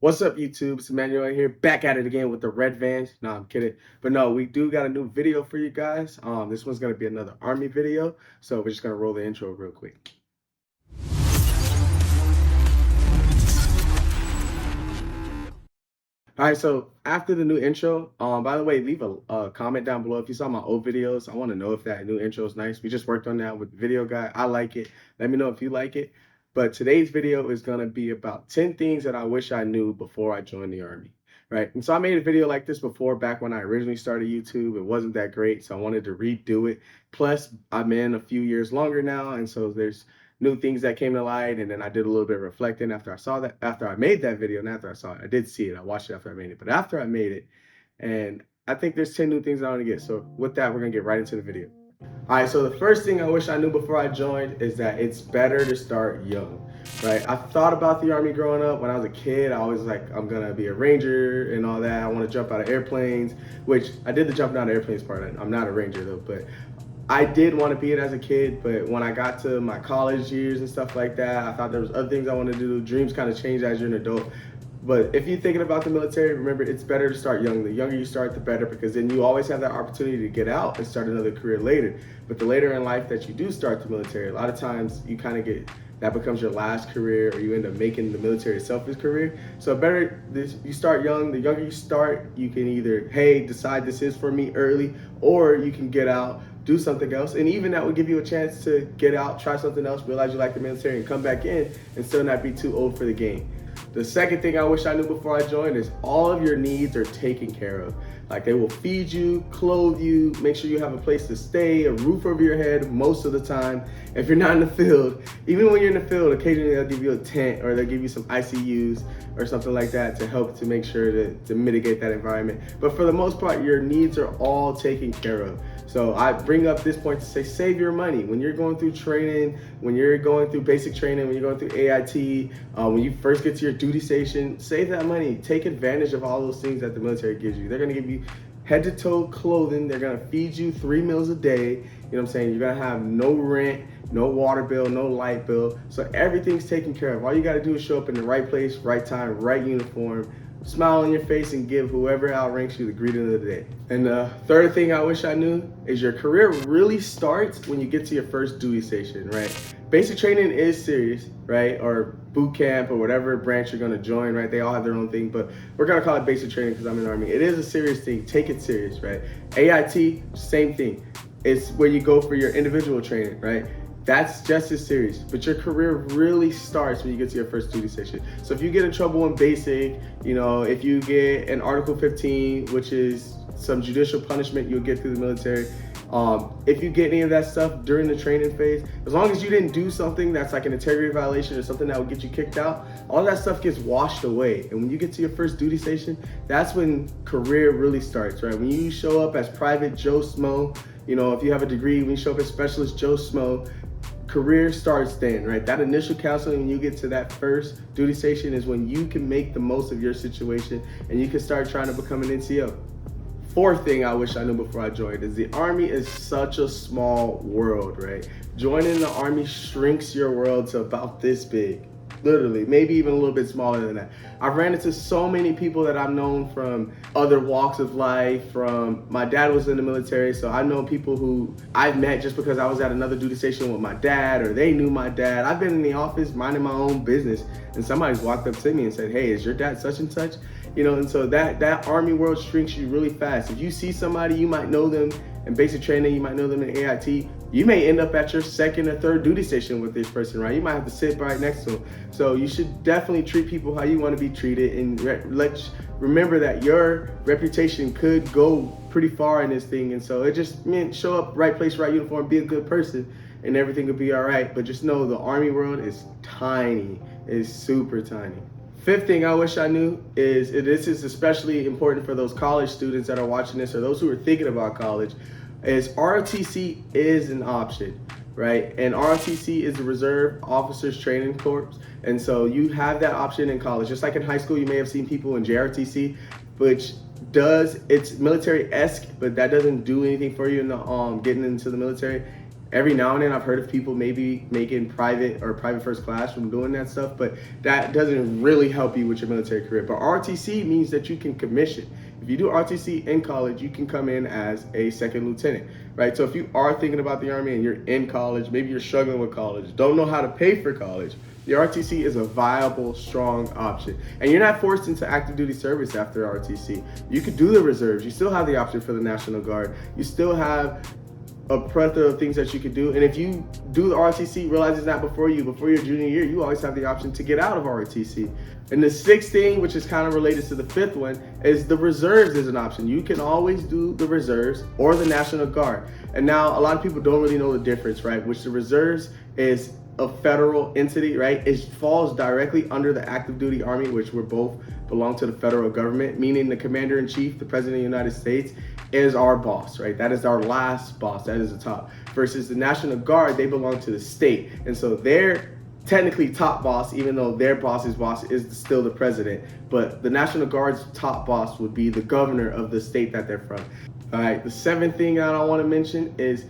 What's up, YouTube? It's Emmanuel here, back at it again with the red vans. No, I'm kidding. But no, we do got a new video for you guys. This one's gonna be another army video. So we're just gonna roll the intro real quick. All right, so after the new intro, by the way, leave a comment down below if you saw my old videos. I want to know if that new intro is nice. We just worked on that with the video guy. I like it. Let me know if you like it. But today's video is gonna be about 10 things that I wish I knew before I joined the army, right? And so I made a video like this before back when I originally started YouTube. It wasn't that great, so I wanted to redo it. Plus, I'm in a few years longer now, and so there's new things that came to light, and then I did a little bit of reflecting after I saw that, after I made that video, and after I saw it. I did see it. I watched it after I made it. But after I made it, and I think there's 10 new things I want to get. So with that, we're gonna get right into the video. All right, so the first thing I wish I knew before I joined is that it's better to start young, right? I thought about the Army growing up. When I was a kid, I was like, I'm gonna be a Ranger and all that. I wanna jump out of airplanes, which I did the jumping out of airplanes part. I'm not a Ranger though, but I did want to be it as a kid. But when I got to my college years and stuff like that, I thought there was other things I wanted to do. Dreams kind of change as you're an adult. But if you're thinking about the military, remember it's better to start young. The younger you start, the better, because then you always have that opportunity to get out and start another career later. But the later in life that you do start the military, a lot of times you kind of get that becomes your last career, or you end up making the military itself his career. So better this, you start young. The younger you start, you can either, hey, decide this is for me early, or you can get out, do something else, and even that would give you a chance to get out, try something else, realize you like the military, and come back in and still not be too old for the game. The second thing I wish I knew before I joined is all of your needs are taken care of. Like, they will feed you, clothe you, make sure you have a place to stay, a roof over your head most of the time. If you're not in the field, even when you're in the field, occasionally they'll give you a tent, or they'll give you some ICUs or something like that to help to make sure to mitigate that environment. But for the most part, your needs are all taken care of. So I bring up this point to say, save your money. When you're going through training, when you're going through basic training, when you're going through AIT, when you first get to your duty station, save that money. Take advantage of all those things that the military gives you. They're gonna give you head to toe clothing. They're gonna feed you 3 meals a day. You know what I'm saying? You're gonna have no rent, no water bill, no light bill. So everything's taken care of. All you gotta do is show up in the right place, right time, right uniform, smile on your face, and give whoever outranks you the greeting of the day. And the third thing I wish I knew is your career really starts when you get to your first duty station, right? Basic training is serious, right? Or boot camp, or whatever branch you're gonna join, right? They all have their own thing, but we're gonna call it basic training because I'm in the Army. It is a serious thing. Take it serious, right? AIT, same thing. It's where you go for your individual training, right? That's just as serious, but your career really starts when you get to your first duty station. So if you get in trouble in basic, you know, if you get an Article 15, which is some judicial punishment you'll get through the military, if you get any of that stuff during the training phase, as long as you didn't do something that's like an integrity violation or something that would get you kicked out, all that stuff gets washed away. And when you get to your first duty station, that's when career really starts, right? When you show up as Private Joe Smo, you know, if you have a degree, when you show up as Specialist Joe Smo, career starts then, right? That initial counseling, when you get to that first duty station, is when you can make the most of your situation and you can start trying to become an NCO. Fourth thing I wish I knew before I joined is the Army is such a small world, right? Joining the Army shrinks your world to about this big. Literally, maybe even a little bit smaller than that. I've ran into so many people that I've known from other walks of life. From my dad was in the military, so I know people who I've met just because I was at another duty station with my dad, or they knew my dad. I've been in the office minding my own business, and somebody's walked up to me and said, "Hey, is your dad such and such?" You know, and so that Army world shrinks you really fast. If you see somebody, you might know them in basic training, you might know them in AIT. You may end up at your second or third duty station with this person, right? You might have to sit right next to them. So you should definitely treat people how you want to be treated, and remember that your reputation could go pretty far in this thing. And so it just meant show up, right place, right uniform, be a good person, and everything will be all right. But just know the Army world is tiny. It's super tiny. Fifth thing I wish I knew is, this is especially important for those college students that are watching this, or those who are thinking about college, is ROTC is an option, right? And ROTC is the Reserve Officers Training Corps. And so you have that option in college. Just like in high school, you may have seen people in JRTC, which it's military-esque, but that doesn't do anything for you in the getting into the military. Every now and then I've heard of people maybe making private or private first class from doing that stuff, but that doesn't really help you with your military career. But ROTC means that you can commission. If you do ROTC in college, you can come in as a second lieutenant, right? So if you are thinking about the Army and you're in college, maybe you're struggling with college, don't know how to pay for college, the ROTC is a viable, strong option. And you're not forced into active duty service after ROTC. You could do the reserves. You still have the option for the National Guard. You still have a plethora of things that you could do. And if you do the ROTC, realize it's not before your junior year, you always have the option to get out of ROTC. And the sixth thing, which is kind of related to the fifth one, is the reserves is an option. You can always do the reserves or the National Guard. And now a lot of people don't really know the difference, right? Which the reserves is a federal entity, right? It falls directly under the active duty Army, which we both belong to the federal government, meaning the commander-in-chief, the president of the United States, is our boss, right? That is our last boss, that is the top. Versus the National Guard, they belong to the state. And so they're technically top boss, even though their boss's boss is still the president. But the National Guard's top boss would be the governor of the state that they're from. All right, the seventh thing that I want to mention is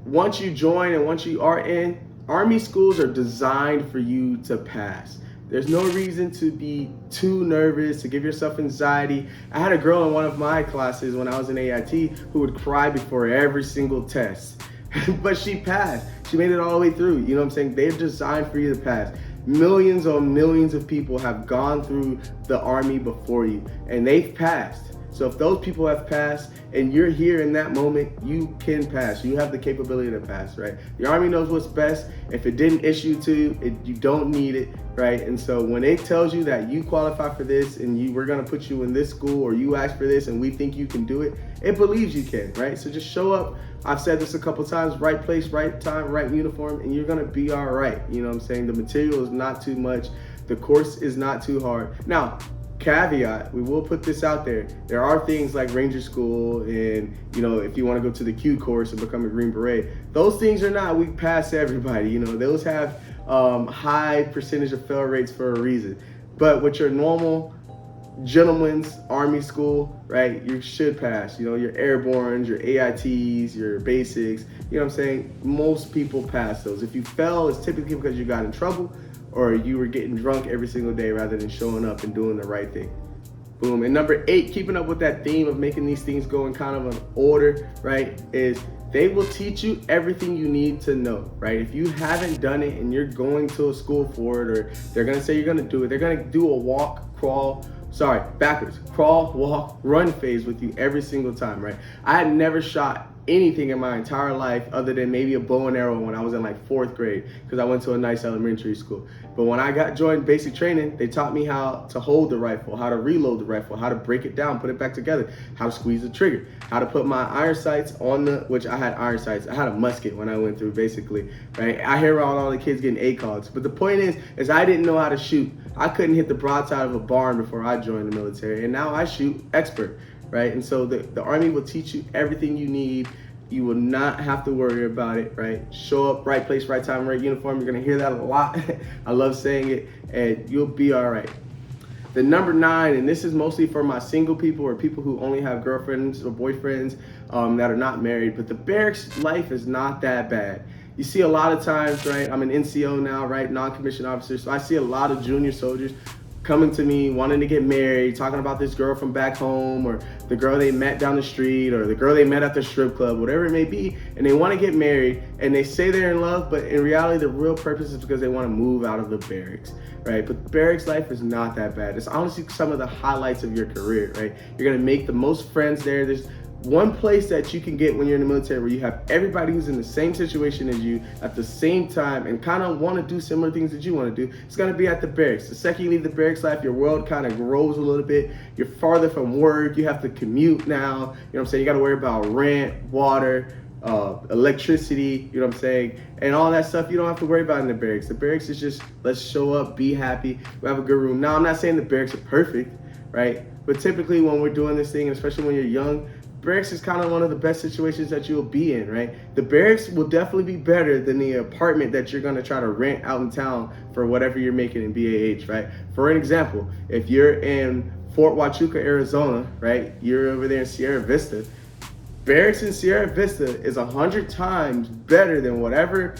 once you join and once you are in, Army schools are designed for you to pass. There's no reason to be too nervous, to give yourself anxiety. I had a girl in one of my classes when I was in AIT who would cry before every single test, but she passed. She made it all the way through. You know what I'm saying? They're designed for you to pass. Millions on millions of people have gone through the Army before you, and they've passed. So if those people have passed and you're here in that moment, you can pass. You have the capability to pass, right? The Army knows what's best. If it didn't issue to you, you don't need it, right? And so when it tells you that you qualify for this and we're gonna put you in this school, or you ask for this and we think you can do it, it believes you can, right? So just show up. I've said this a couple times, right place, right time, right uniform, and you're gonna be all right. You know what I'm saying? The material is not too much. The course is not too hard. Now, caveat, we will put this out there. There are things like Ranger School and, you know, if you want to go to the Q course and become a Green Beret, those things are not weak past everybody. You know, those have high percentage of fail rates for a reason. But with your normal gentleman's Army school, right, you should pass. You know, your airbornes, your AITs, your basics, you know what I'm saying? Most people pass those. If you fail, it's typically because you got in trouble or you were getting drunk every single day rather than showing up and doing the right thing. Boom. And number 8, keeping up with that theme of making these things go in kind of an order, right, is they will teach you everything you need to know, right? If you haven't done it and you're going to a school for it, or they're gonna say you're gonna do it, they're gonna do a crawl, walk, run phase with you every single time, right? I had never shot anything in my entire life other than maybe a bow and arrow when I was in like 4th grade, because I went to a nice elementary school. But when I joined basic training, they taught me how to hold the rifle, how to reload the rifle, how to break it down, put it back together, how to squeeze the trigger, how to put my iron sights on which I had iron sights. I had a musket when I went through, basically, right? I hear about all the kids getting ACOGs, but the point is I didn't know how to shoot. I couldn't hit the broadside of a barn before I joined the military, and now I shoot expert, right? And so the Army will teach you everything you need. You will not have to worry about it, right? Show up, right place, right time, right uniform. You're gonna hear that a lot. I love saying it, and you'll be all right. The number 9, and this is mostly for my single people or people who only have girlfriends or boyfriends that are not married, but the barracks life is not that bad. You see a lot of times, right? I'm an NCO now, right? Non-commissioned officer. So I see a lot of junior soldiers coming to me wanting to get married, talking about this girl from back home, or the girl they met down the street, or the girl they met at the strip club, whatever it may be, and they want to get married, and they say they're in love, but in reality the real purpose is because they want to move out of the barracks, right? But barracks life is not that bad. It's honestly some of the highlights of your career, right? You're gonna make the most friends there. There's one place that you can get when you're in the military where you have everybody who's in the same situation as you at the same time and kind of want to do similar things that you want to do. It's going to be at the barracks. The second you leave the barracks life, your world kind of grows a little bit. You're farther from work. You have to commute now. You know what I'm saying? You got to worry about rent, water, electricity, you know what I'm saying? And all that stuff you don't have to worry about in the barracks. The barracks is just, let's show up, be happy, we have a good room. Now, I'm not saying the barracks are perfect, right? But typically when we're doing this thing, and especially when you're young, barracks is kind of one of the best situations that you'll be in, right? The barracks will definitely be better than the apartment that you're gonna try to rent out in town for whatever you're making in BAH, right? For an example, if you're in Fort Huachuca, Arizona, right? You're over there in Sierra Vista. Barracks in Sierra Vista is 100 times better than whatever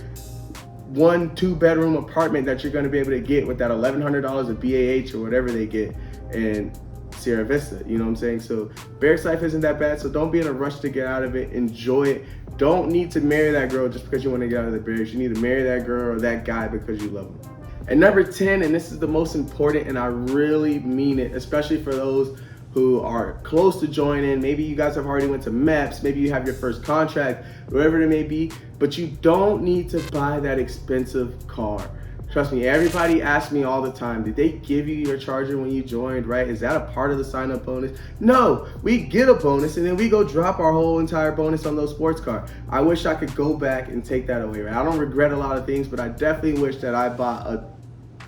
1-2 bedroom apartment that you're going to be able to get with that $1,100 of BAH or whatever they get in Sierra Vista. You know what I'm saying? So barracks life isn't that bad. So don't be in a rush to get out of it. Enjoy it. Don't need to marry that girl just because you want to get out of the barracks. You need to marry that girl or that guy because you love them. And number 10, and this is the most important, and I really mean it, especially for those who are close to joining. Maybe you guys have already went to MEPS, maybe you have your first contract, whatever it may be, but you don't need to buy that expensive car. Trust me, everybody asks me all the time, did they give you your charger when you joined, right? Is that a part of the sign-up bonus? No, we get a bonus and then we go drop our whole entire bonus on those sports cars. I wish I could go back and take that away, right? I don't regret a lot of things, but I definitely wish that I bought a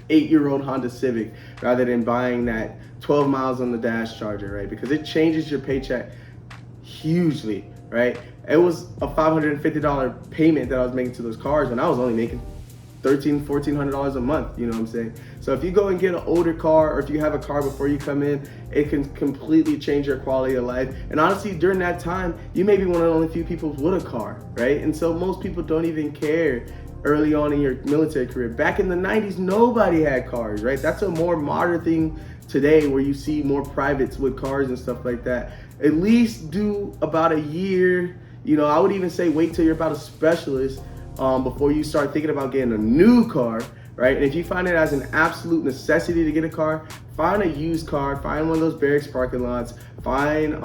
8-year-old Honda Civic rather than buying that 12 miles on the dash charger, right? Because it changes your paycheck hugely, right? It was a $550 payment that I was making to those cars when I was only making $1,400 a month, you know what I'm saying? So if you go and get an older car, or if you have a car before you come in, it can completely change your quality of life. And honestly, during that time, you may be one of the only few people with a car, right? And so most people don't even care early on in your military career. Back in the 90s, nobody had cars, right? That's a more modern thing today where you see more privates with cars and stuff like that. At least do about a year, you know, I would even say wait till you're about a specialist before you start thinking about getting a new car, right? And if you find it as an absolute necessity to get a car, find a used car, find one of those barracks parking lots, find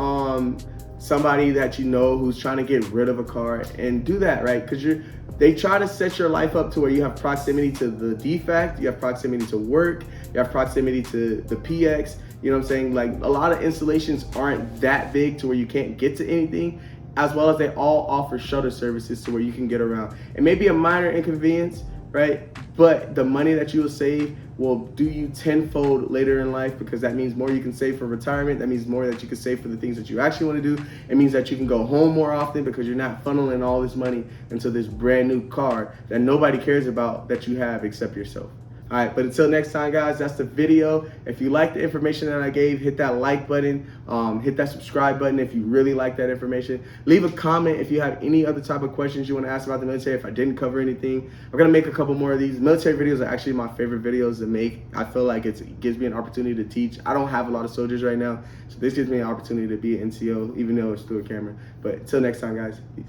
somebody that you know who's trying to get rid of a car, and do that, right? Because they try to set your life up to where you have proximity to the defect, you have proximity to work, you have proximity to the PX, you know what I'm saying? Like, a lot of installations aren't that big to where you can't get to anything, as well as they all offer shuttle services to where you can get around. It may be a minor inconvenience, right? But the money that you will save will do you tenfold later in life, because that means more you can save for retirement. That means more that you can save for the things that you actually want to do. It means that you can go home more often because you're not funneling all this money into this brand new car that nobody cares about that you have except yourself. All right, but until next time, guys, that's the video. If you like the information that I gave, hit that like button, hit that subscribe button if you really like that information. Leave a comment if you have any other type of questions you want to ask about the military, if I didn't cover anything. I'm going to make a couple more of these. Military videos are actually my favorite videos to make. I feel like it gives me an opportunity to teach. I don't have a lot of soldiers right now, so this gives me an opportunity to be an NCO, even though it's through a camera. But until next time, guys, peace.